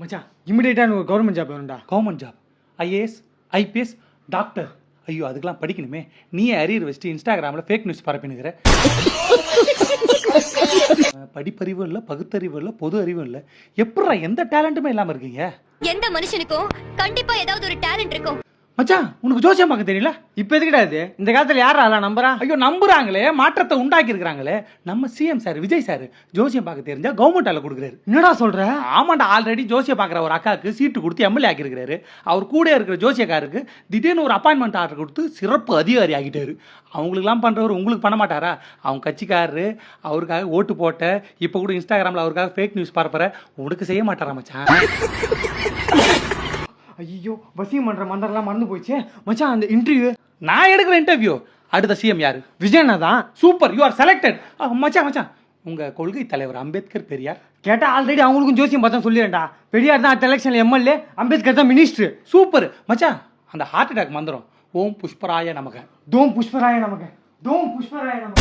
மச்சான் இமிடியேட்டாக ஒரு கவர்மெண்ட் ஜாப் வேணும்டா. Government job, IAS, IPS, doctor. ஐயோ அதுக்கெல்லாம் படிக்கணுமே. நீ அரியர் வச்சுட்டு இன்ஸ்டாகிராமில் ஃபேக் நியூஸ் பரப்பினுக்கிற. படிப்பறிவும் இல்லை, பகுத்தறிவும் இல்லை, பொது அறிவும் இல்லை. எப்படா எந்த டேலண்ட்டுமே இல்லாமல் இருக்கீங்க? எந்த மனுஷனுக்கும் கண்டிப்பா ஏதாவது ஒரு டேலண்ட் இருக்கும். மச்சான் உனக்கு ஜோசியம் பார்க்க தெரியல? இப்போ எதுக்கிடா இது? இந்த காலத்தில் யாரா அதெல்லாம் நம்புறா? ஐயோ நம்புறாங்களே, மாற்றத்தை உண்டாக்கி இருக்கிறாங்களே. நம்ம சிஎம் சார் விஜய் சார் ஜோசியம் பார்க்க தெரிஞ்சா கவர்மெண்ட் ஆல கொடுக்குறாரு. என்னடா சொல்ற? ஆமாண்டா, ஆல்ரெடி ஜோசியம் பார்க்குற ஒரு அக்காவுக்கு சீட்டு கொடுத்து எம்எல்ஏ ஆக்கியிருக்கிறாரு. அவர் கூட இருக்கிற ஜோசியக்காருக்கு திடீர்னு ஒரு அப்பாயின்மெண்ட் ஆர்டர் கொடுத்து சிறப்பு அதிகாரி ஆகிட்டாரு. அவங்களுக்குலாம் பண்ணுறவர் உங்களுக்கு பண்ண மாட்டாரா? அவங்க கட்சிக்காரரு, அவருக்காக ஓட்டு போட்ட, இப்போ கூட இன்ஸ்டாகிராமில் அவருக்காக ஃபேக் நியூஸ் பரப்புற உனக்கு செய்ய மாட்டாரா மச்சான்? ஐயோ வசியம் பண்ற மந்திரம்லாம் மறந்து போயிடுச்சு மச்சான். அந்த இன்டர்வியூ நான் எடுக்கிற இன்டர்வியூ அடுத்த சிஎம் யாரு? விஜயண்ணா தான். Super, you are selected. மச்சான் மச்சான் உங்க கொள்கை தலைவர் அம்பேத்கர் பெரியார் கேட்டா ஆல்ரெடி அவங்களுக்கும் ஜோசியம் பார்த்தா சொல்லிடுறேன்டா. பெரியார் தான் அடுத்த எலெக்ஷன்ல எம்எல்ஏ, அம்பேத்கர் தான் மினிஸ்டர். சூப்பர் மச்சான். அந்த ஹார்ட் அட்டாக் மந்திரம் ஓம் புஷ்பராய நமக. தோம் புஷ்பராய நமக, தோம் புஷ்பராய நமக.